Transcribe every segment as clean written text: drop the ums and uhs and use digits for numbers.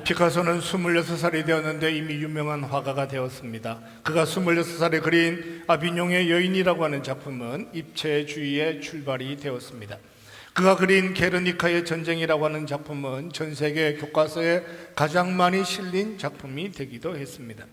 피카소는 26살이 되었는데 이미 유명한 화가가 되었습니다. 그가 26살에 그린 아비뇽의 여인이라고 하는 작품은 입체주의의 출발이 되었습니다. 그가 그린 게르니카의 전쟁이라고 하는 작품은 전 세계 교과서에 가장 많이 실린 작품이 되기도 했습니다.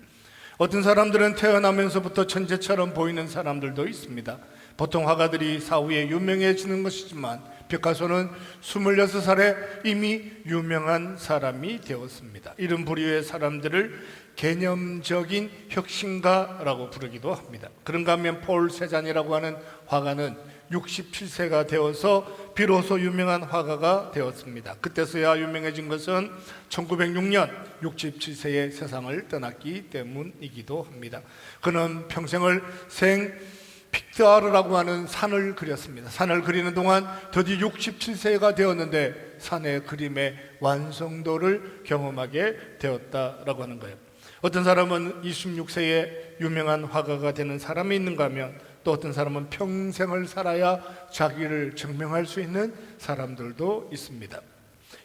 어떤 사람들은 태어나면서부터 천재처럼 보이는 사람들도 있습니다. 보통 화가들이 사후에 유명해지는 것이지만 피카소는 26살에 이미 유명한 사람이 되었습니다. 이런 부류의 사람들을 개념적인 혁신가라고 부르기도 합니다. 그런가 하면 폴 세잔이라고 하는 화가는 67세가 되어서 비로소 유명한 화가가 되었습니다. 그때서야 유명해진 것은 1906년 67세에 세상을 떠났기 때문이기도 합니다. 그는 평생을 픽트아르라고 하는 산을 그렸습니다. 산을 그리는 동안 드디어 67세가 되었는데 산의 그림의 완성도를 경험하게 되었다라고 하는 거예요. 어떤 사람은 26세에 유명한 화가가 되는 사람이 있는가 하면 또 어떤 사람은 평생을 살아야 자기를 증명할 수 있는 사람들도 있습니다.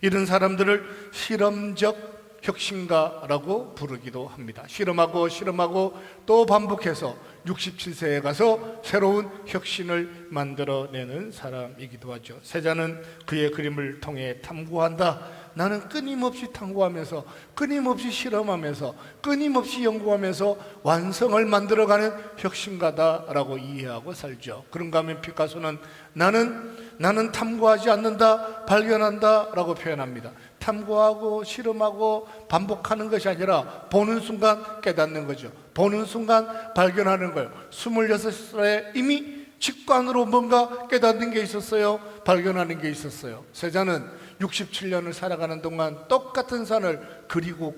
이런 사람들을 실험적 혁신가라고 부르기도 합니다. 실험하고 또 반복해서 67세에 가서 새로운 혁신을 만들어내는 사람이기도 하죠. 세자는 그의 그림을 통해 탐구한다. 나는 끊임없이 탐구하면서 끊임없이 실험하면서 끊임없이 연구하면서 완성을 만들어가는 혁신가다라고 이해하고 살죠. 그런가 하면 피카소는 나는 탐구하지 않는다, 발견한다 라고 표현합니다. 탐구하고 실험하고 반복하는 것이 아니라 보는 순간 깨닫는 거죠. 보는 순간 발견하는 거예요. 26살에 이미 직관으로 뭔가 깨닫는 게 있었어요. 발견하는 게 있었어요. 세자는 67년을 살아가는 동안 똑같은 산을 그리고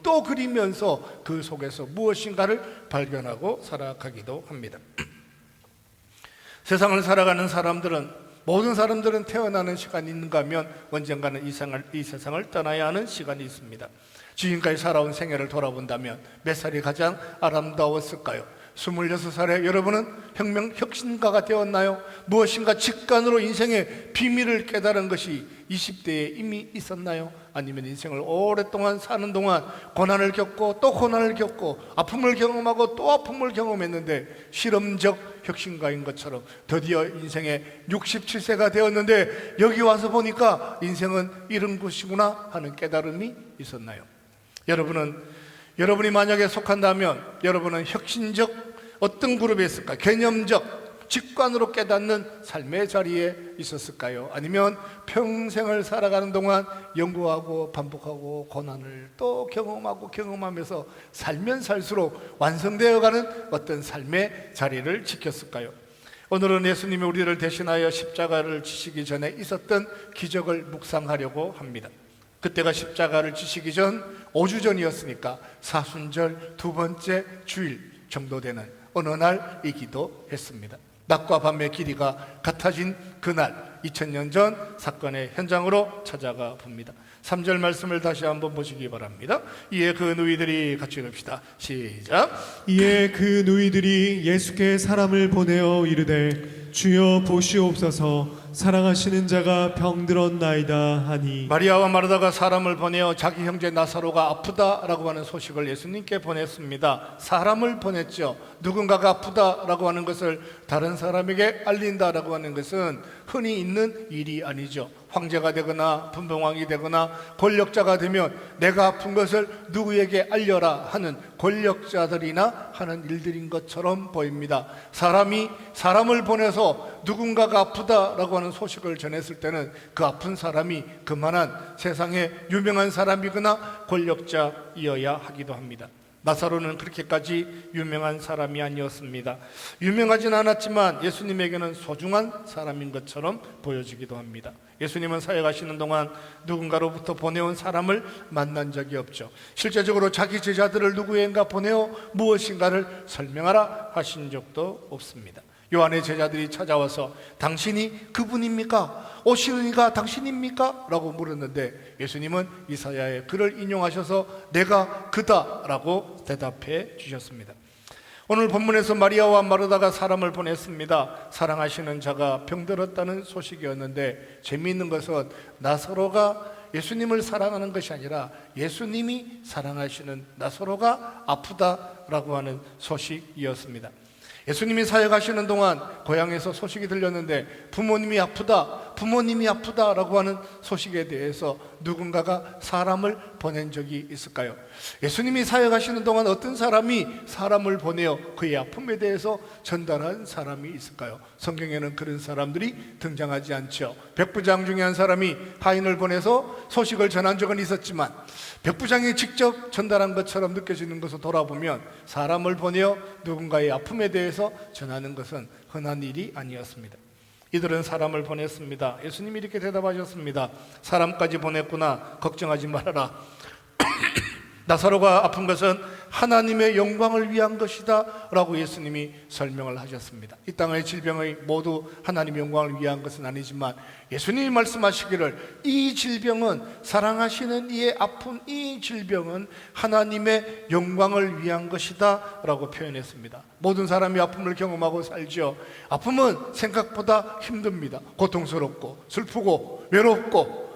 또 그리면서 그 속에서 무엇인가를 발견하고 살아가기도 합니다. 세상을 살아가는 사람들은 모든 사람들은 태어나는 시간이 있는가 하면 언젠가는 이 세상을 떠나야 하는 시간이 있습니다. 지금까지 살아온 생애를 돌아본다면 몇 살이 가장 아름다웠을까요? 26살에 여러분은 혁신가가 되었나요? 무엇인가 직관으로 인생의 비밀을 깨달은 것이 20대에 이미 있었나요? 아니면 인생을 오랫동안 사는 동안 고난을 겪고 또 고난을 겪고 아픔을 경험하고 또 아픔을 경험했는데 실험적 혁신가인 것처럼 드디어 인생의 67세가 되었는데 여기 와서 보니까 인생은 이런 것이구나 하는 깨달음이 있었나요? 여러분이 만약에 속한다면 여러분은 혁신적 어떤 그룹에 있을까? 개념적 직관으로 깨닫는 삶의 자리에 있었을까요? 아니면 평생을 살아가는 동안 연구하고 반복하고 고난을 또 경험하면서 살면 살수록 완성되어가는 어떤 삶의 자리를 지켰을까요? 오늘은 예수님이 우리를 대신하여 십자가를 지시기 전에 있었던 기적을 묵상하려고 합니다. 그때가 십자가를 지시기 전 5주 전이었으니까 사순절 두 번째 주일 정도 되는 어느 날이기도 했습니다. 낮과 밤의 길이가 같아진 그날 2000년 전 사건의 현장으로 찾아가 봅니다. 3절 말씀을 다시 한번 보시기 바랍니다. 이에 그 누이들이 같이 읽읍시다. 시작. 이에 그 누이들이 예수께 사람을 보내어 이르되 주여 보시옵소서 사랑하시는 자가 병들었나이다 하니 마리아와 마르다가 사람을 보내어 자기 형제 나사로가 아프다라고 하는 소식을 예수님께 보냈습니다. 사람을 보냈죠. 누군가가 아프다라고 하는 것을 다른 사람에게 알린다라고 하는 것은 흔히 있는 일이 아니죠. 황제가 되거나 분봉왕이 되거나 권력자가 되면 내가 아픈 것을 누구에게 알려라 하는 권력자들이나 하는 일들인 것처럼 보입니다. 사람을 보내서 누군가가 아프다라고 하는 소식을 전했을 때는 그 아픈 사람이 그만한 세상에 유명한 사람이거나 권력자이어야 하기도 합니다. 나사로는 그렇게까지 유명한 사람이 아니었습니다. 유명하진 않았지만 예수님에게는 소중한 사람인 것처럼 보여지기도 합니다. 예수님은 사역하시는 동안 누군가로부터 보내온 사람을 만난 적이 없죠. 실제적으로 자기 제자들을 누구에겐가 보내어 무엇인가를 설명하라 하신 적도 없습니다. 요한의 제자들이 찾아와서 당신이 그분입니까? 오시는 이가 당신입니까? 라고 물었는데 예수님은 이사야의 글을 인용하셔서 내가 그다 라고 대답해 주셨습니다. 오늘 본문에서 마리아와 마르다가 사람을 보냈습니다. 사랑하시는 자가 병들었다는 소식이었는데 재미있는 것은 나사로가 예수님을 사랑하는 것이 아니라 예수님이 사랑하시는 나사로가 아프다라고 하는 소식이었습니다. 예수님이 사역하시는 동안 고향에서 소식이 들렸는데 부모님이 아프다라고 하는 소식에 대해서 누군가가 사람을 보낸 적이 있을까요? 예수님이 사역하시는 동안 어떤 사람이 사람을 보내어 그의 아픔에 대해서 전달한 사람이 있을까요? 성경에는 그런 사람들이 등장하지 않죠. 백부장 중에 한 사람이 하인을 보내서 소식을 전한 적은 있었지만 백부장이 직접 전달한 것처럼 느껴지는 것을 돌아보면 사람을 보내어 누군가의 아픔에 대해서 전하는 것은 흔한 일이 아니었습니다. 이들은 사람을 보냈습니다. 예수님이 이렇게 대답하셨습니다. 사람까지 보냈구나. 걱정하지 말아라. 나사로가 아픈 것은 하나님의 영광을 위한 것이다 라고 예수님이 설명을 하셨습니다. 이 땅의 질병의 모두 하나님의 영광을 위한 것은 아니지만 예수님이 말씀하시기를 이 질병은, 사랑하시는 이의 아픈 이 질병은 하나님의 영광을 위한 것이다 라고 표현했습니다. 모든 사람이 아픔을 경험하고 살죠. 아픔은 생각보다 힘듭니다. 고통스럽고 슬프고 외롭고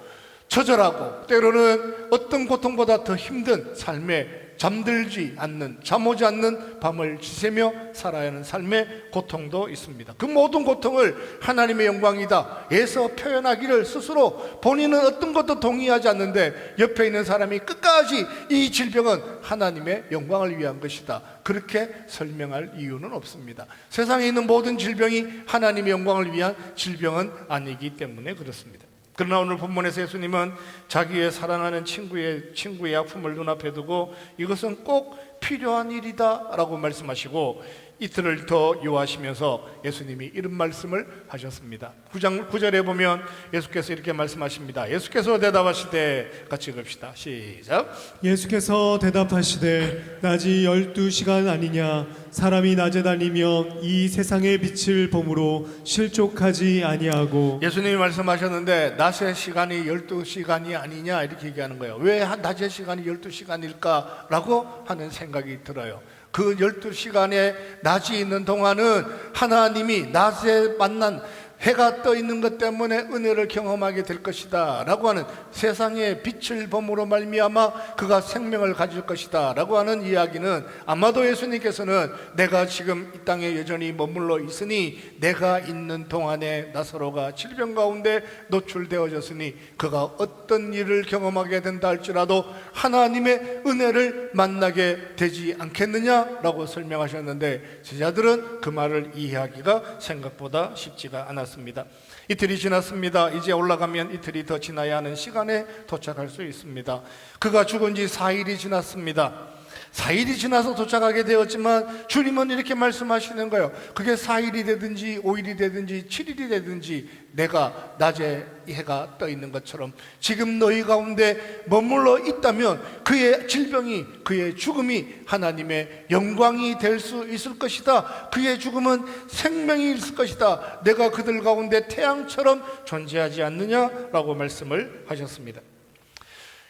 처절하고 때로는 어떤 고통보다 더 힘든 삶에 잠들지 않는, 잠 오지 않는 밤을 지새며 살아야 하는 삶의 고통도 있습니다. 그 모든 고통을 하나님의 영광이다 에서 표현하기를 스스로 본인은 어떤 것도 동의하지 않는데 옆에 있는 사람이 끝까지 이 질병은 하나님의 영광을 위한 것이다 그렇게 설명할 이유는 없습니다. 세상에 있는 모든 질병이 하나님의 영광을 위한 질병은 아니기 때문에 그렇습니다. 그러나 오늘 본문에서 예수님은 자기의 사랑하는 친구의 아픔을 눈앞에 두고 이것은 꼭 필요한 일이다 라고 말씀하시고 이틀을 더 요하시면서 예수님이 이런 말씀을 하셨습니다. 9절에 보면 예수께서 이렇게 말씀하십니다. 예수께서 대답하시되, 같이 읽읍시다. 시작. 예수께서 대답하시되 낮이 12시간 아니냐. 사람이 낮에 다니며 이 세상의 빛을 보므로 실족하지 아니하고. 예수님이 말씀하셨는데 낮의 시간이 12시간이 아니냐 이렇게 얘기하는 거예요. 왜 낮의 시간이 12시간일까 라고 하는 생각이 들어요. 그 12시간의 낮이 있는 동안은 하나님이 낮에 만난 해가 떠 있는 것 때문에 은혜를 경험하게 될 것이다 라고 하는, 세상의 빛을 범으로 말미암아 그가 생명을 가질 것이다 라고 하는 이야기는 아마도 예수님께서는 내가 지금 이 땅에 여전히 머물러 있으니 내가 있는 동안에 나사로가 질병 가운데 노출되어졌으니 그가 어떤 일을 경험하게 된다 할지라도 하나님의 은혜를 만나게 되지 않겠느냐라고 설명하셨는데 제자들은 그 말을 이해하기가 생각보다 쉽지가 않았습니다. 이틀이 지났습니다. 이제 올라가면 이틀이 더 지나야 하는 시간에 도착할 수 있습니다. 그가 죽은 지 4일이 지났습니다. 4일이 지나서 도착하게 되었지만 주님은 이렇게 말씀하시는 거예요. 그게 4일이 되든지 5일이 되든지 7일이 되든지 내가 낮에 해가 떠 있는 것처럼 지금 너희 가운데 머물러 있다면 그의 질병이, 그의 죽음이 하나님의 영광이 될 수 있을 것이다. 그의 죽음은 생명이 있을 것이다. 내가 그들 가운데 태양처럼 존재하지 않느냐라고 말씀을 하셨습니다.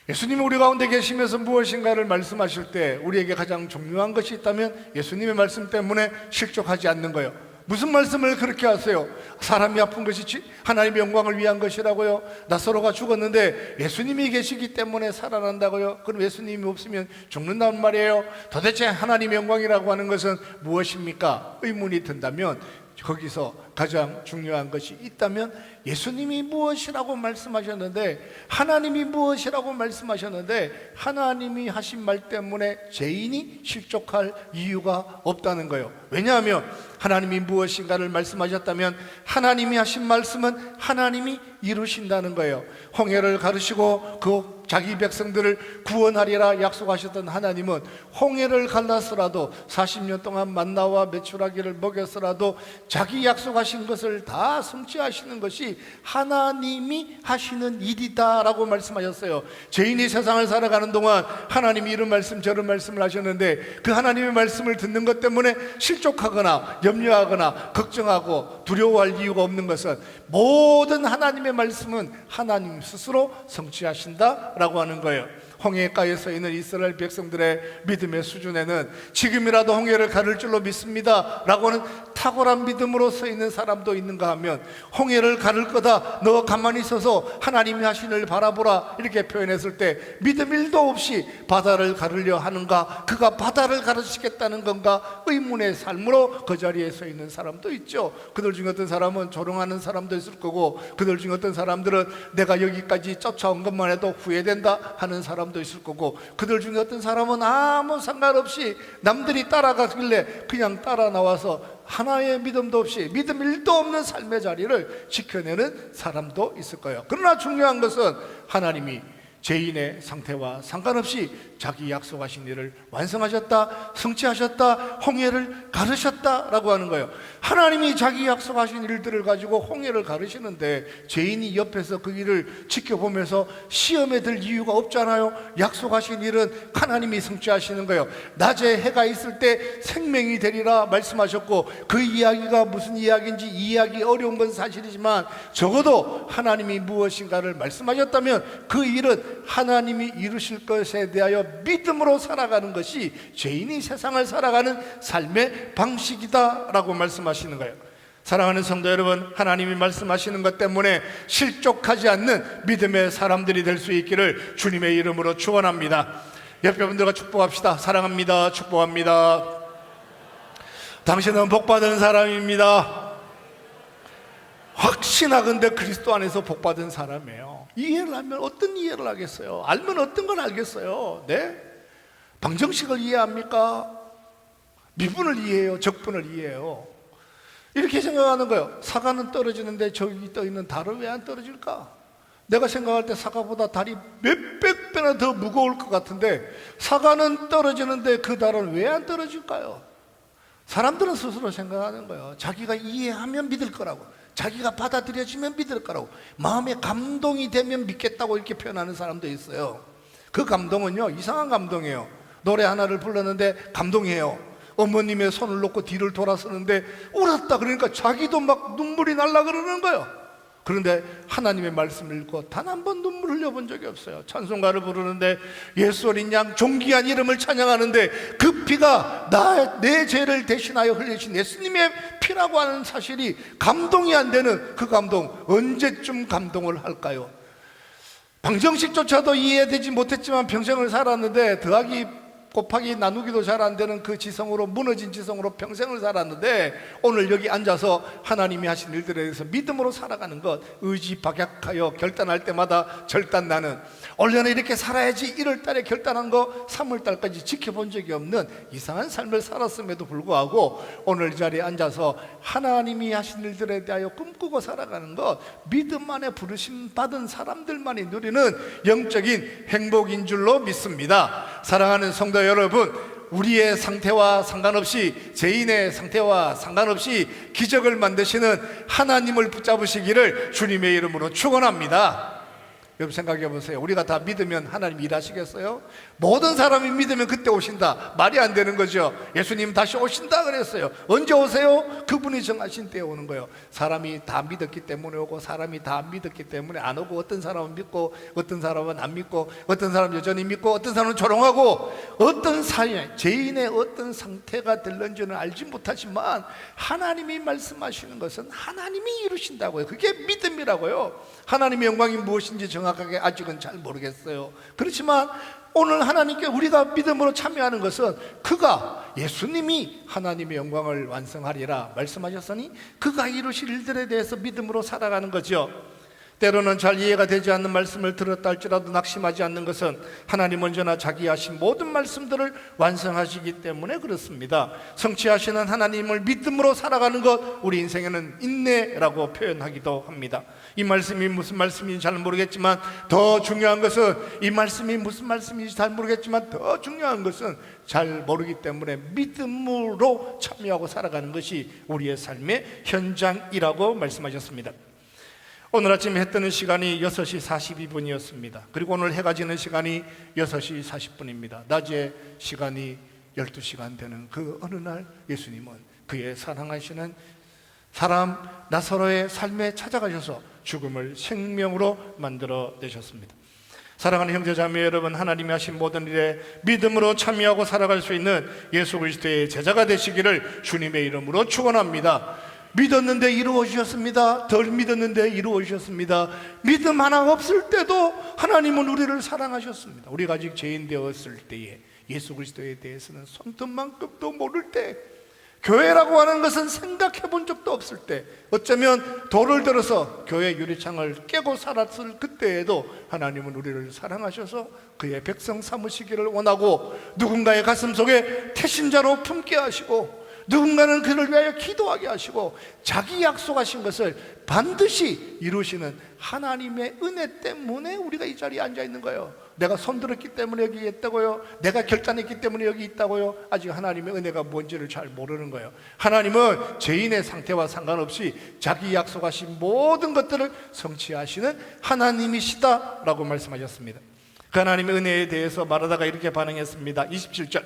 예수님이 우리 가운데 계시면서 무엇인가를 말씀하실 때 우리에게 가장 중요한 것이 있다면 예수님의 말씀 때문에 실족하지 않는 거예요. 무슨 말씀을 그렇게 하세요? 사람이 아픈 것이 하나님의 영광을 위한 것이라고요? 나사로가 죽었는데 예수님이 계시기 때문에 살아난다고요? 그럼 예수님이 없으면 죽는다는 말이에요? 도대체 하나님의 영광이라고 하는 것은 무엇입니까? 의문이 든다면 거기서 가장 중요한 것이 있다면 예수님이 무엇이라고 말씀하셨는데, 하나님이 무엇이라고 말씀하셨는데 하나님이 하신 말 때문에 죄인이 실족할 이유가 없다는 거예요. 왜냐하면 하나님이 무엇인가를 말씀하셨다면 하나님이 하신 말씀은 하나님이 이루신다는 거예요. 홍해를 가르시고 그 자기 백성들을 구원하리라 약속하셨던 하나님은 홍해를 갈라서라도 40년 동안 만나와 메추라기를 먹였어라도 자기 약속하신 것을 다 성취하시는 것이 하나님이 하시는 일이다 라고 말씀하셨어요. 죄인이 세상을 살아가는 동안 하나님이 이런 말씀 저런 말씀을 하셨는데 그 하나님의 말씀을 듣는 것 때문에 실족하거나 염려하거나 걱정하고 두려워할 이유가 없는 것은 모든 하나님의 말씀은 하나님 스스로 성취하신다 라고 하는 거예요. 홍해가에 서 있는 이스라엘 백성들의 믿음의 수준에는 지금이라도 홍해를 가를 줄로 믿습니다 라고는 탁월한 믿음으로 서 있는 사람도 있는가 하면, 홍해를 가를 거다, 너 가만히 있어서 하나님이 하시는 바라보라, 이렇게 표현했을 때 믿음 1도 없이 바다를 가르려 하는가, 그가 바다를 가르치겠다는 건가 의문의 삶으로 그 자리에 서 있는 사람도 있죠. 그들 중에 어떤 사람은 조롱하는 사람도 있을 거고, 그들 중에 어떤 사람들은 내가 여기까지 쫓아온 것만 해도 후회된다 하는 사람도 있을 거고, 그들 중에 어떤 사람은 아무 상관없이 남들이 따라가길래 그냥 따라 나와서 하나의 믿음도 없이, 믿음 1도 없는 삶의 자리를 지켜내는 사람도 있을 거예요. 그러나 중요한 것은 하나님이 죄인의 상태와 상관없이 자기 약속하신 일을 완성하셨다, 성취하셨다, 홍해를 가르셨다라고 하는 거예요. 하나님이 자기 약속하신 일들을 가지고 홍해를 가르시는데 죄인이 옆에서 그 일을 지켜보면서 시험에 들 이유가 없잖아요. 약속하신 일은 하나님이 성취하시는 거예요. 낮에 해가 있을 때 생명이 되리라 말씀하셨고, 그 이야기가 무슨 이야기인지 이해하기 어려운 건 사실이지만 적어도 하나님이 무엇인가를 말씀하셨다면 그 일은 하나님이 이루실 것에 대하여 믿음으로 살아가는 것이 죄인이 세상을 살아가는 삶의 방식이다 라고 말씀하시는 거예요. 사랑하는 성도 여러분, 하나님이 말씀하시는 것 때문에 실족하지 않는 믿음의 사람들이 될 수 있기를 주님의 이름으로 축원합니다. 옆에 분들과 축복합시다. 사랑합니다. 축복합니다. 당신은 복받은 사람입니다. 확신하건대 그리스도 안에서 복받은 사람이에요. 이해를 하면 어떤 이해를 하겠어요? 알면 어떤 걸 알겠어요? 네? 방정식을 이해합니까? 미분을 이해해요? 적분을 이해해요? 이렇게 생각하는 거예요. 사과는 떨어지는데 저기 떠 있는 달은 왜 안 떨어질까? 내가 생각할 때 사과보다 달이 몇백 배나 더 무거울 것 같은데 사과는 떨어지는데 그 달은 왜 안 떨어질까요? 사람들은 스스로 생각하는 거예요. 자기가 이해하면 믿을 거라고, 자기가 받아들여지면 믿을 거라고, 마음에 감동이 되면 믿겠다고 이렇게 표현하는 사람도 있어요. 그 감동은요, 이상한 감동이에요. 노래 하나를 불렀는데 감동이에요. 어머님의 손을 놓고 뒤를 돌아서는데 울었다 그러니까 자기도 막 눈물이 날라 그러는 거예요. 그런데 하나님의 말씀을 읽고 단 한 번 눈물 흘려본 적이 없어요. 찬송가를 부르는데 예수 어린 양 존귀한 이름을 찬양하는데 그 피가 내 죄를 대신하여 흘리신 예수님의 피라고 하는 사실이 감동이 안 되는 그 감동, 언제쯤 감동을 할까요? 방정식조차도 이해되지 못했지만 평생을 살았는데, 더하기 곱하기 나누기도 잘 안 되는 그 지성으로, 무너진 지성으로 평생을 살았는데 오늘 여기 앉아서 하나님이 하신 일들에 대해서 믿음으로 살아가는 것, 의지박약하여 결단할 때마다 절단나는, 원래는 이렇게 살아야지 1월 달에 결단한 거 3월 달까지 지켜본 적이 없는 이상한 삶을 살았음에도 불구하고 오늘 이 자리에 앉아서 하나님이 하신 일들에 대하여 꿈꾸고 살아가는 것, 믿음 안에 부르심 받은 사람들만이 누리는 영적인 행복인 줄로 믿습니다. 사랑하는 성도 여러분, 우리의 상태와 상관없이, 죄인의 상태와 상관없이 기적을 만드시는 하나님을 붙잡으시기를 주님의 이름으로 축원합니다. 여러분 생각해 보세요. 우리가 다 믿으면 하나님 일하시겠어요? 모든 사람이 믿으면 그때 오신다, 말이 안 되는 거죠. 예수님 다시 오신다 그랬어요. 언제 오세요? 그분이 정하신 때에 오는 거예요. 사람이 다 믿었기 때문에 오고, 사람이 다 안 믿었기 때문에 안 오고, 어떤 사람은 믿고 어떤 사람은 안 믿고, 어떤 사람은 여전히 믿고 어떤 사람은 조롱하고, 어떤 사회, 죄인의 어떤 상태가 될런지는 알지 못하지만 하나님이 말씀하시는 것은 하나님이 이루신다고요. 그게 믿음이라고요. 하나님의 영광이 무엇인지 정확하게 아직은 잘 모르겠어요. 그렇지만 오늘 하나님께 우리가 믿음으로 참여하는 것은 그가, 예수님이 하나님의 영광을 완성하리라 말씀하셨으니 그가 이루실 일들에 대해서 믿음으로 살아가는 거죠. 때로는 잘 이해가 되지 않는 말씀을 들었다 할지라도 낙심하지 않는 것은 하나님 언제나 자기 하신 모든 말씀들을 완성하시기 때문에 그렇습니다. 성취하시는 하나님을 믿음으로 살아가는 것, 우리 인생에는 인내라고 표현하기도 합니다. 이 말씀이 무슨 말씀인지 잘 모르겠지만 더 중요한 것은, 이 말씀이 무슨 말씀인지 잘 모르겠지만 더 중요한 것은 잘 모르기 때문에 믿음으로 참여하고 살아가는 것이 우리의 삶의 현장이라고 말씀하셨습니다. 오늘 아침 해 뜨는 시간이 6시 42분이었습니다. 그리고 오늘 해가 지는 시간이 6시 40분입니다. 낮에 시간이 12시간 되는 그 어느 날 예수님은 그의 사랑하시는 사람 나사로의 삶에 찾아가셔서 죽음을 생명으로 만들어 내셨습니다. 사랑하는 형제자매 여러분, 하나님이 하신 모든 일에 믿음으로 참여하고 살아갈 수 있는 예수 그리스도의 제자가 되시기를 주님의 이름으로 축원합니다. 믿었는데 이루어지셨습니다. 덜 믿었는데 이루어지셨습니다. 믿음 하나 없을 때도 하나님은 우리를 사랑하셨습니다. 우리가 아직 죄인 되었을 때에, 예수 그리스도에 대해서는 손톱만큼도 모를 때, 교회라고 하는 것은 생각해 본 적도 없을 때, 어쩌면 돌을 들어서 교회 유리창을 깨고 살았을 그때에도 하나님은 우리를 사랑하셔서 그의 백성 삼으시기를 원하고, 누군가의 가슴 속에 태신자로 품게 하시고, 누군가는 그를 위하여 기도하게 하시고, 자기 약속하신 것을 반드시 이루시는 하나님의 은혜 때문에 우리가 이 자리에 앉아 있는 거예요. 내가 손들었기 때문에 여기 있다고요? 내가 결단했기 때문에 여기 있다고요? 아직 하나님의 은혜가 뭔지를 잘 모르는 거예요. 하나님은 죄인의 상태와 상관없이 자기 약속하신 모든 것들을 성취하시는 하나님이시다라고 말씀하셨습니다. 그 하나님의 은혜에 대해서 말하다가 이렇게 반응했습니다. 27절,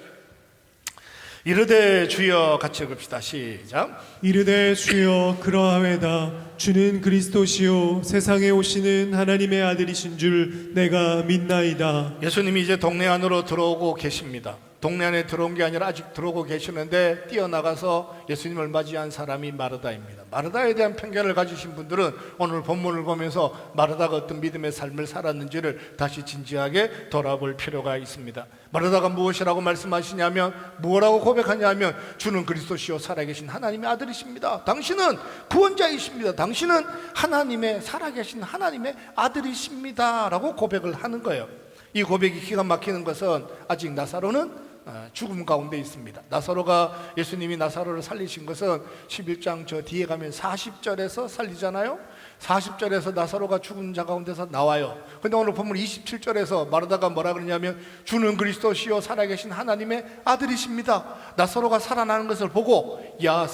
이르되 주여, 같이 읽읍시다. 시작. 이르되 주여 그러하외다. 주는 그리스도시요 세상에 오시는 하나님의 아들이신 줄 내가 믿나이다. 예수님이 이제 동네 안으로 들어오고 계십니다. 동네 안에 들어온 게 아니라 아직 들어오고 계시는데, 뛰어나가서 예수님을 맞이한 사람이 마르다입니다. 마르다에 대한 편견을 가지신 분들은 오늘 본문을 보면서 마르다가 어떤 믿음의 삶을 살았는지를 다시 진지하게 돌아볼 필요가 있습니다. 마르다가 무엇이라고 말씀하시냐면, 무엇라고 고백하냐면, 주는 그리스도시요 살아계신 하나님의 아들이십니다. 당신은 구원자이십니다. 당신은 하나님의, 살아계신 하나님의 아들이십니다 라고 고백을 하는 거예요. 이 고백이 기가 막히는 것은 아직 나사로는 죽음 가운데 있습니다. 나사로가, 예수님이 나사로를 살리신 것은 11장 저 뒤에 가면 40절에서 살리잖아요. 40절에서 나사로가 죽은 자 가운데서 나와요. 근데 오늘 본문 27절에서 마르다가 뭐라 그러냐면, 주는 그리스도시요 살아계신 하나님의 아들이십니다. 나사로가 살아나는 것을 보고, 야,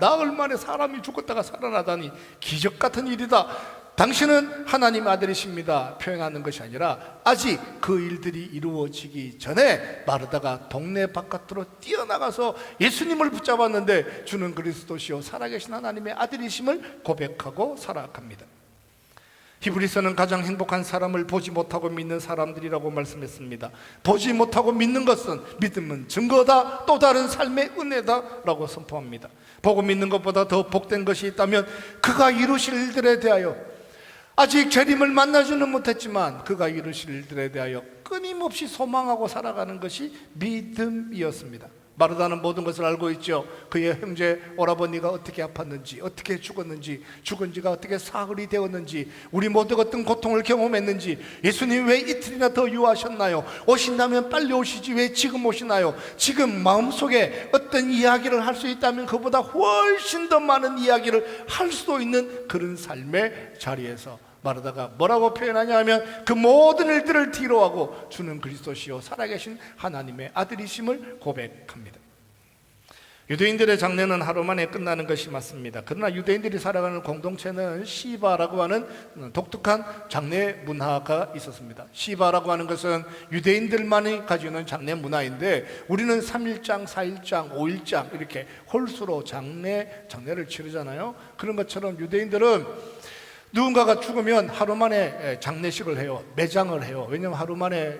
나흘 만에 사람이 죽었다가 살아나다니 기적 같은 일이다. 당신은 하나님 아들이십니다 표현하는 것이 아니라, 아직 그 일들이 이루어지기 전에 마르다가 동네 바깥으로 뛰어나가서 예수님을 붙잡았는데, 주는 그리스도시요 살아계신 하나님의 아들이심을 고백하고 살아갑니다. 히브리서는 가장 행복한 사람을 보지 못하고 믿는 사람들이라고 말씀했습니다. 보지 못하고 믿는 것은, 믿음은 증거다, 또 다른 삶의 은혜다 라고 선포합니다. 보고 믿는 것보다 더 복된 것이 있다면 그가 이루실 일들에 대하여, 아직 재림을 만나지는 못했지만 그가 이루실 일들에 대하여 끊임없이 소망하고 살아가는 것이 믿음이었습니다. 마르다는 모든 것을 알고 있죠. 그의 형제 오라버니가 어떻게 아팠는지, 어떻게 죽었는지, 죽은 지가 어떻게 사흘이 되었는지, 우리 모두가 어떤 고통을 경험했는지, 예수님 왜 이틀이나 더 유하셨나요? 오신다면 빨리 오시지 왜 지금 오시나요? 지금 마음속에 어떤 이야기를 할 수 있다면 그보다 훨씬 더 많은 이야기를 할 수도 있는 그런 삶의 자리에서 마르다가 뭐라고 표현하냐 하면, 그 모든 일들을 뒤로하고 주는 그리스도시요 살아계신 하나님의 아들이심을 고백합니다. 유대인들의 장례는 하루 만에 끝나는 것이 맞습니다. 그러나 유대인들이 살아가는 공동체는 시바라고 하는 독특한 장례 문화가 있었습니다. 시바라고 하는 것은 유대인들만이 가지고 있는 장례 문화인데, 우리는 3일장, 4일장, 5일장 이렇게 홀수로 장례를 치르잖아요. 그런 것처럼 유대인들은 누군가가 죽으면 하루 만에 장례식을 해요. 매장을 해요. 왜냐하면 하루 만에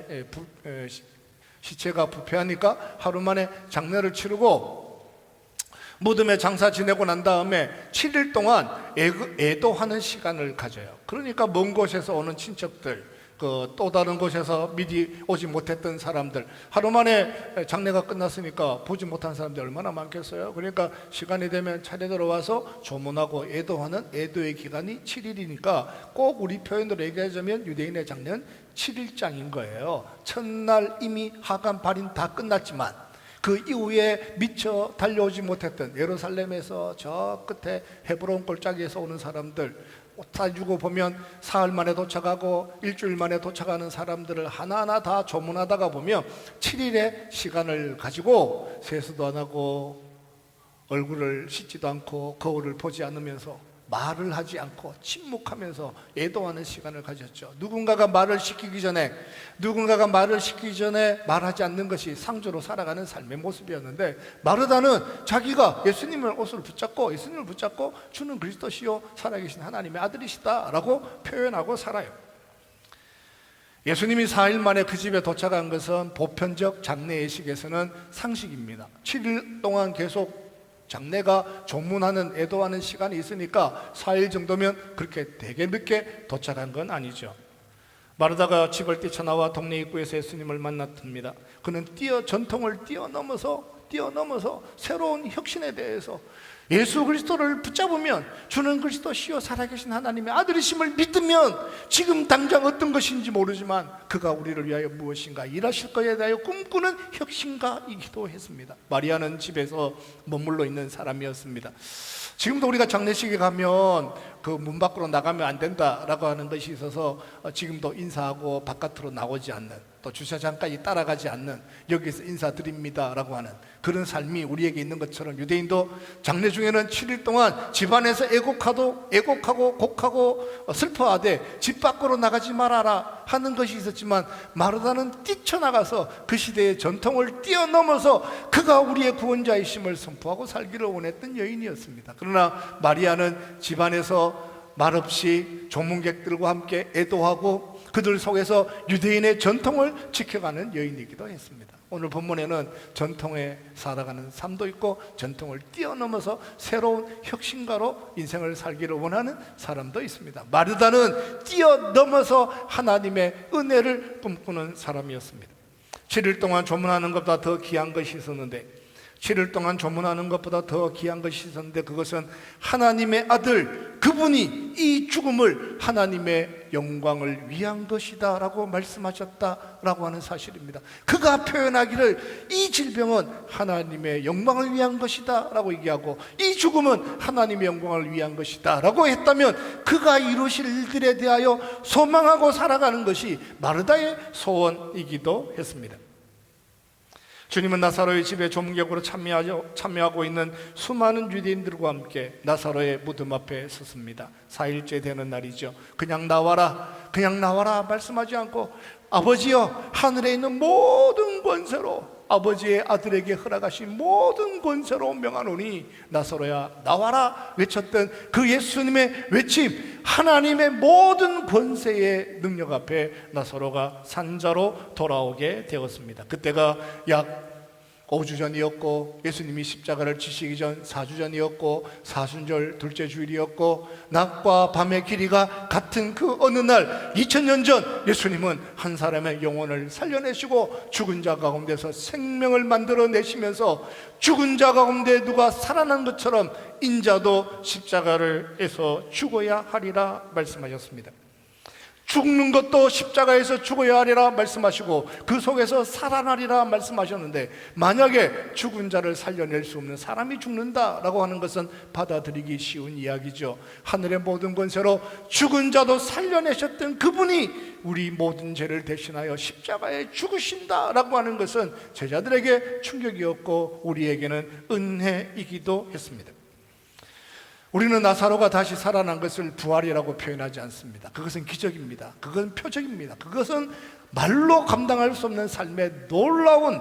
시체가 부패하니까 하루 만에 장례를 치르고, 무덤에 장사 지내고 난 다음에 7일 동안 애도하는 시간을 가져요. 그러니까 먼 곳에서 오는 친척들, 또 다른 곳에서 미리 오지 못했던 사람들, 하루 만에 장례가 끝났으니까 보지 못한 사람들이 얼마나 많겠어요. 그러니까 시간이 되면 차례대로 와서 조문하고 애도하는 애도의 기간이 7일이니까 꼭 우리 표현으로 얘기하자면 유대인의 장례는 7일장인 거예요. 첫날 이미 하간 발인 다 끝났지만 그 이후에 미처 달려오지 못했던, 예루살렘에서 저 끝에 헤브론 골짜기에서 오는 사람들, 따지고 보면 사흘 만에 도착하고 일주일 만에 도착하는 사람들을 하나하나 다 조문하다가 보면 7일의 시간을 가지고 세수도 안 하고 얼굴을 씻지도 않고 거울을 보지 않으면서 말을 하지 않고 침묵하면서 애도하는 시간을 가졌죠. 누군가가 말을 시키기 전에 말하지 않는 것이 상주로 살아가는 삶의 모습이었는데, 마르다는 자기가 예수님을 붙잡고 주는 그리스도시요 살아계신 하나님의 아들이시다 라고 표현하고 살아요. 예수님이 4일 만에 그 집에 도착한 것은 보편적 장례 예식에서는 상식입니다. 7일 동안 계속 장례가 조문하는 애도하는 시간이 있으니까 4일 정도면 그렇게 되게 늦게 도착한 건 아니죠. 마르다가 집을 뛰쳐나와 동네 입구에서 예수님을 만났습니다. 그는 전통을 뛰어넘어서 새로운 혁신에 대해서 예수 그리스도를 붙잡으면 주는 그리스도시요 살아계신 하나님의 아들이심을 믿으면 지금 당장 어떤 것인지 모르지만 그가 우리를 위하여 무엇인가 일하실 것에 대하여 꿈꾸는 혁신가이기도 했습니다. 마리아는 집에서 머물러 있는 사람이었습니다. 지금도 우리가 장례식에 가면 그 문 밖으로 나가면 안 된다라고 하는 것이 있어서 지금도 인사하고 바깥으로 나오지 않는, 또 주차장까지 따라가지 않는, 여기서 인사드립니다라고 하는 그런 삶이 우리에게 있는 것처럼 유대인도 장례 중에는 7일 동안 집안에서 애곡하고 곡하고 슬퍼하되 집 밖으로 나가지 말아라 하는 것이 있었지만, 마르다는 뛰쳐나가서 그 시대의 전통을 뛰어넘어서 그가 우리의 구원자이심을 선포하고 살기를 원했던 여인이었습니다. 그러나 마리아는 집안에서 말없이 조문객들과 함께 애도하고 그들 속에서 유대인의 전통을 지켜가는 여인이기도 했습니다. 오늘 본문에는 전통에 살아가는 삶도 있고 전통을 뛰어넘어서 새로운 혁신가로 인생을 살기를 원하는 사람도 있습니다. 마르다는 뛰어넘어서 하나님의 은혜를 꿈꾸는 사람이었습니다. 7일 동안 조문하는 것보다 더 귀한 것이 있었는데, 7일 동안 조문하는 것보다 더 귀한 것이 있었는데, 그것은 하나님의 아들, 그분이 이 죽음을 하나님의 영광을 위한 것이다 라고 말씀하셨다라고 하는 사실입니다. 그가 표현하기를 이 질병은 하나님의 영광을 위한 것이다 라고 얘기하고, 이 죽음은 하나님의 영광을 위한 것이다 라고 했다면, 그가 이루실 일들에 대하여 소망하고 살아가는 것이 마르다의 소원이기도 했습니다. 주님은 나사로의 집에 조문객으로 참여하고 있는 수많은 유대인들과 함께 나사로의 무덤 앞에 섰습니다. 4일째 되는 날이죠. 그냥 나와라 말씀하지 않고, 아버지여, 하늘에 있는 모든 권세로, 아버지의 아들에게 허락하신 모든 권세로 명하노니 나사로야 나와라 외쳤던 그 예수님의 외침, 하나님의 모든 권세의 능력 앞에 나사로가 산자로 돌아오게 되었습니다. 그때가 약 5주 전이었고, 예수님이 십자가를 지시기 전 4주 전이었고, 사순절 둘째 주일이었고, 낮과 밤의 길이가 같은 그 어느 날 2000년 전 예수님은 한 사람의 영혼을 살려내시고 죽은 자 가운데서 생명을 만들어내시면서, 죽은 자 가운데 누가 살아난 것처럼 인자도 십자가를 에서 죽어야 하리라 말씀하셨습니다. 죽는 것도 십자가에서 죽어야 하리라 말씀하시고 그 속에서 살아나리라 말씀하셨는데, 만약에 죽은 자를 살려낼 수 없는 사람이 죽는다라고 하는 것은 받아들이기 쉬운 이야기죠. 하늘의 모든 권세로 죽은 자도 살려내셨던 그분이 우리 모든 죄를 대신하여 십자가에 죽으신다라고 하는 것은 제자들에게 충격이었고 우리에게는 은혜이기도 했습니다. 우리는 나사로가 다시 살아난 것을 부활이라고 표현하지 않습니다. 그것은 기적입니다. 그것은 표적입니다. 그것은 말로 감당할 수 없는 삶의 놀라운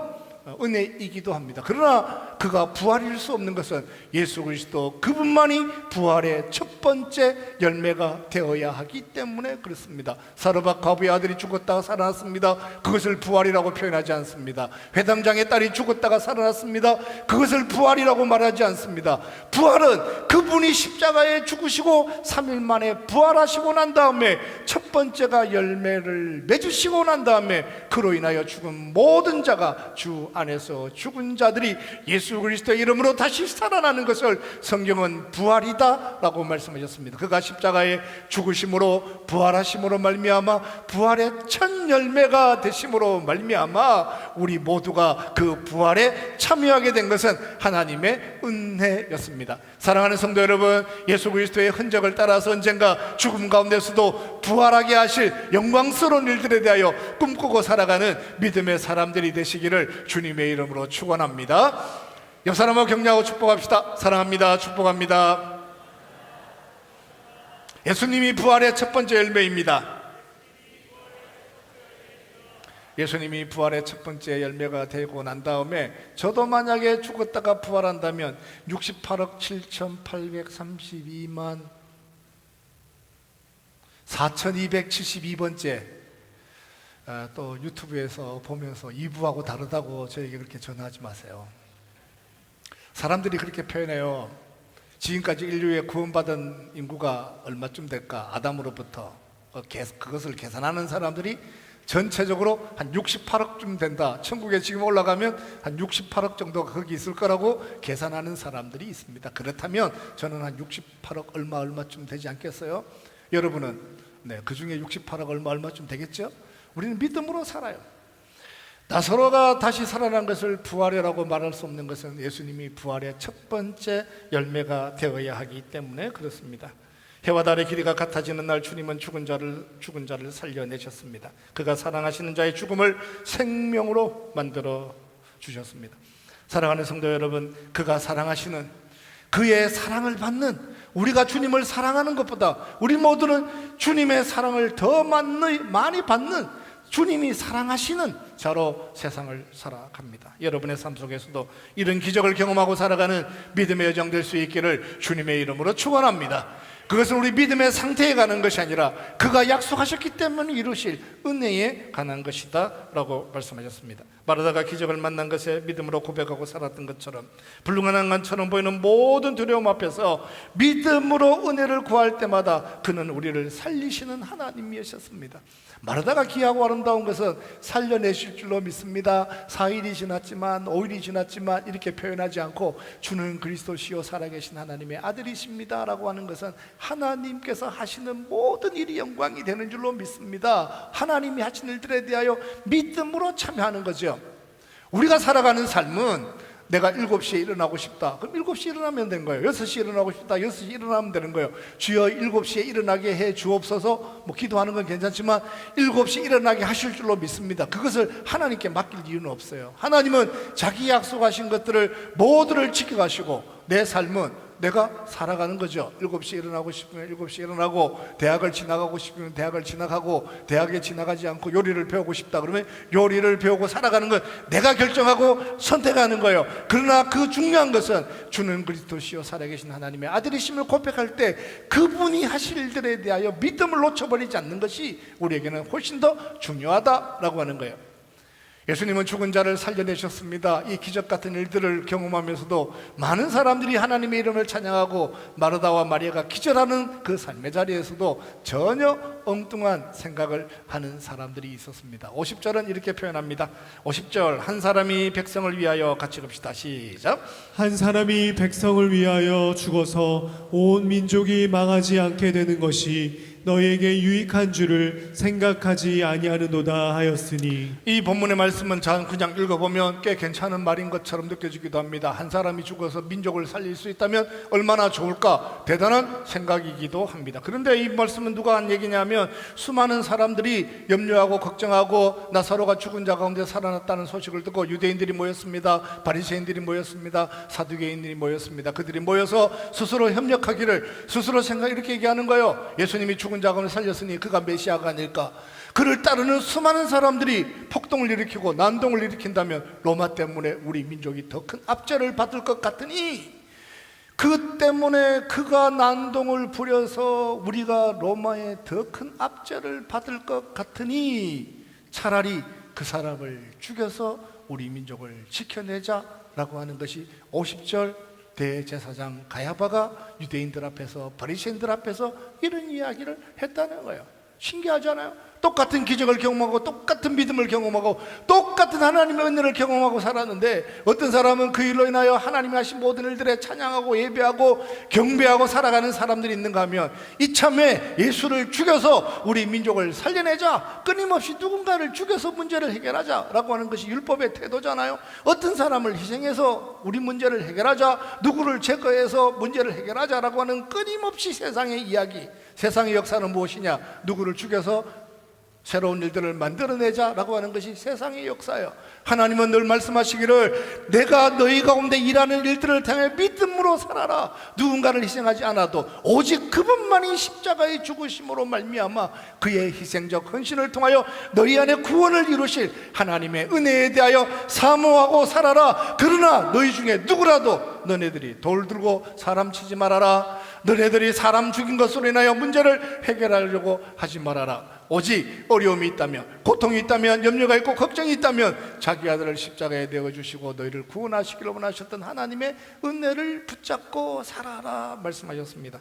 은혜이기도 합니다. 그러나 그가 부활일 수 없는 것은 예수 그리스도 그분만이 부활의 첫 번째 열매가 되어야 하기 때문에 그렇습니다. 사르밧 과부의 아들이 죽었다가 살아났습니다. 그것을 부활이라고 표현하지 않습니다. 회당장의 딸이 죽었다가 살아났습니다. 그것을 부활이라고 말하지 않습니다. 부활은 그분이 십자가에 죽으시고 3일 만에 부활하시고 난 다음에 첫 번째가 열매를 맺으시고 난 다음에 그로 인하여 죽은 모든 자가 주 안에서 죽은 자들이 예수 그리스도의 이름으로 다시 살아나는 것을 성경은 부활이다 라고 말씀하셨습니다. 그가 십자가에 죽으심으로 부활하심으로 말미암아 부활의 첫 열매가 되심으로 말미암아 우리 모두가 그 부활에 참여하게 된 것은 하나님의 은혜였습니다. 사랑하는 성도 여러분, 예수 그리스도의 흔적을 따라서 언젠가 죽음 가운데서도 부활하게 하실 영광스러운 일들에 대하여 꿈꾸고 살아가는 믿음의 사람들이 되시기를 주님의 이름으로 축원합니다. 옆 사람하고 격려하고 축복합시다. 사랑합니다. 축복합니다. 예수님이 부활의 첫 번째 열매입니다. 예수님이 부활의 첫 번째 열매가 되고 난 다음에 저도 만약에 죽었다가 부활한다면 68억 7,832만 4,272번째 또 유튜브에서 보면서 2부하고 다르다고 저에게 그렇게 전하지 마세요. 사람들이 그렇게 표현해요. 지금까지 인류에 구원받은 인구가 얼마쯤 될까? 아담으로부터 그것을 계산하는 사람들이 전체적으로 한 68억쯤 된다. 천국에 지금 올라가면 한 68억 정도가 거기 있을 거라고 계산하는 사람들이 있습니다. 그렇다면 저는 한 68억 얼마쯤 되지 않겠어요? 여러분은 그 중에 68억 얼마쯤 되겠죠? 우리는 믿음으로 살아요. 나사로가 다시 살아난 것을 부활이라고 말할 수 없는 것은 예수님이 부활의 첫 번째 열매가 되어야 하기 때문에 그렇습니다. 해와 달의 길이가 같아지는 날 주님은 죽은 자를 살려내셨습니다. 그가 사랑하시는 자의 죽음을 생명으로 만들어 주셨습니다. 사랑하는 성도 여러분, 그가 사랑하시는, 그의 사랑을 받는, 우리가 주님을 사랑하는 것보다 우리 모두는 주님의 사랑을 더 많이 받는, 주님이 사랑하시는 자로 세상을 살아갑니다. 여러분의 삶 속에서도 이런 기적을 경험하고 살아가는 믿음의 여정 될 수 있기를 주님의 이름으로 축원합니다. 그것은 우리 믿음의 상태에 가는 것이 아니라 그가 약속하셨기 때문에 이루실 은혜에 관한 것이다 라고 말씀하셨습니다. 마르다가 기적을 만난 것에 믿음으로 고백하고 살았던 것처럼 불가능한 것처럼 보이는 모든 두려움 앞에서 믿음으로 은혜를 구할 때마다 그는 우리를 살리시는 하나님이셨습니다. 마르다가 귀하고 아름다운 것은 살려내실 줄로 믿습니다. 4일이 지났지만 5일이 지났지만 이렇게 표현하지 않고 주는 그리스도시요 살아계신 하나님의 아들이십니다 라고 하는 것은 하나님께서 하시는 모든 일이 영광이 되는 줄로 믿습니다. 하나님이 하신 일들에 대하여 믿음으로 참여하는 거죠. 우리가 살아가는 삶은 내가 7시에 일어나고 싶다. 그럼 7시에 일어나면 되는 거예요. 6시에 일어나고 싶다. 6시에 일어나면 되는 거예요. 주여 7시에 일어나게 해 주옵소서. 기도하는 건 괜찮지만 7시에 일어나게 하실 줄로 믿습니다. 그것을 하나님께 맡길 이유는 없어요. 하나님은 자기 약속하신 것들을 모두를 지켜가시고 내 삶은 내가 살아가는 거죠. 7시에 일어나고 싶으면 7시에 일어나고, 대학을 지나가고 싶으면 대학을 지나가고, 대학에 지나가지 않고 요리를 배우고 싶다 그러면 요리를 배우고 살아가는 건 내가 결정하고 선택하는 거예요. 그러나 그 중요한 것은 주는 그리스도시요 살아계신 하나님의 아들이심을 고백할 때 그분이 하실 일들에 대하여 믿음을 놓쳐버리지 않는 것이 우리에게는 훨씬 더 중요하다라고 하는 거예요. 예수님은 죽은 자를 살려내셨습니다. 이 기적 같은 일들을 경험하면서도 많은 사람들이 하나님의 이름을 찬양하고 마르다와 마리아가 기절하는 그 삶의 자리에서도 전혀 엉뚱한 생각을 하는 사람들이 있었습니다. 50절은 이렇게 표현합니다. 50절, 한 사람이 백성을 위하여 같이 봅시다. 시작. 한 사람이 백성을 위하여 죽어서 온 민족이 망하지 않게 되는 것이 너에게 유익한 줄을 생각하지 아니하는도다 하였으니. 이 본문의 말씀은 그냥 읽어보면 꽤 괜찮은 말인 것처럼 느껴지기도 합니다. 한 사람이 죽어서 민족을 살릴 수 있다면 얼마나 좋을까, 대단한 생각이기도 합니다. 그런데 이 말씀은 누가 한 얘기냐면 수많은 사람들이 염려하고 걱정하고 나사로가 죽은 자 가운데 살아났다는 소식을 듣고 유대인들이 모였습니다. 바리새인들이 모였습니다. 사두개인들이 모였습니다. 그들이 모여서 스스로 협력하기를, 스스로 이렇게 얘기하는 거예요. 예수님이 죽은 자 가운데 살렸으니 그가 메시아가 아닐까. 그를 따르는 수많은 사람들이 폭동을 일으키고 난동을 일으킨다면 로마 때문에 우리 민족이 더 큰 압제를 받을 것 같으니, 그 때문에 그가 난동을 부려서 우리가 로마에 더 큰 압제를 받을 것 같으니 차라리 그 사람을 죽여서 우리 민족을 지켜내자라고 하는 것이 50절 대제사장 가야바가 유대인들 앞에서, 바리새인들 앞에서 이런 이야기를 했다는 거예요. 신기하잖아요. 똑같은 기적을 경험하고 똑같은 믿음을 경험하고 똑같은 하나님의 은혜를 경험하고 살았는데 어떤 사람은 그 일로 인하여 하나님이 하신 모든 일들에 찬양하고 예배하고 경배하고 살아가는 사람들이 있는가 하면 이참에 예수를 죽여서 우리 민족을 살려내자, 끊임없이 누군가를 죽여서 문제를 해결하자라고 하는 것이 율법의 태도잖아요. 어떤 사람을 희생해서 우리 문제를 해결하자, 누구를 제거해서 문제를 해결하자라고 하는 끊임없이 세상의 이야기, 세상의 역사는 무엇이냐? 누구를 죽여서 새로운 일들을 만들어내자라고 하는 것이 세상의 역사예요. 하나님은 늘 말씀하시기를 내가 너희 가운데 일하는 일들을 통해 믿음으로 살아라. 누군가를 희생하지 않아도 오직 그분만이 십자가의 죽으심으로 말미암아 그의 희생적 헌신을 통하여 너희 안에 구원을 이루실 하나님의 은혜에 대하여 사모하고 살아라. 그러나 너희 중에 누구라도 너네들이 돌 들고 사람 치지 말아라. 너네들이 사람 죽인 것으로 인하여 문제를 해결하려고 하지 말아라. 오직 어려움이 있다면, 고통이 있다면, 염려가 있고 걱정이 있다면 자기 아들을 십자가에 내어주시고 너희를 구원하시기를 원하셨던 하나님의 은혜를 붙잡고 살아라 말씀하셨습니다.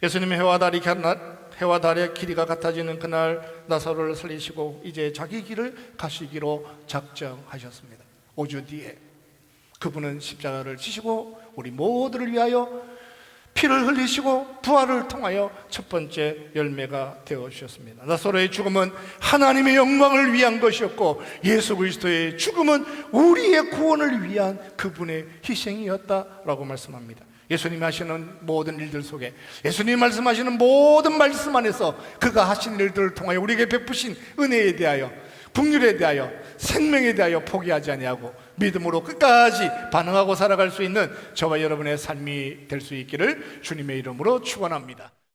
예수님의 해와 달의 길이가 같아지는 그날 나사로를 살리시고 이제 자기 길을 가시기로 작정하셨습니다. 5주 뒤에 그분은 십자가를 지시고 우리 모두를 위하여 피를 흘리시고 부활을 통하여 첫 번째 열매가 되어 주셨습니다. 나사로의 죽음은 하나님의 영광을 위한 것이었고 예수 그리스도의 죽음은 우리의 구원을 위한 그분의 희생이었다라고 말씀합니다. 예수님이 하시는 모든 일들 속에, 예수님이 말씀하시는 모든 말씀 안에서 그가 하신 일들을 통하여 우리에게 베푸신 은혜에 대하여, 긍휼에 대하여, 생명에 대하여 포기하지 아니하고 믿음으로 끝까지 반응하고 살아갈 수 있는 저와 여러분의 삶이 될 수 있기를 주님의 이름으로 축원합니다.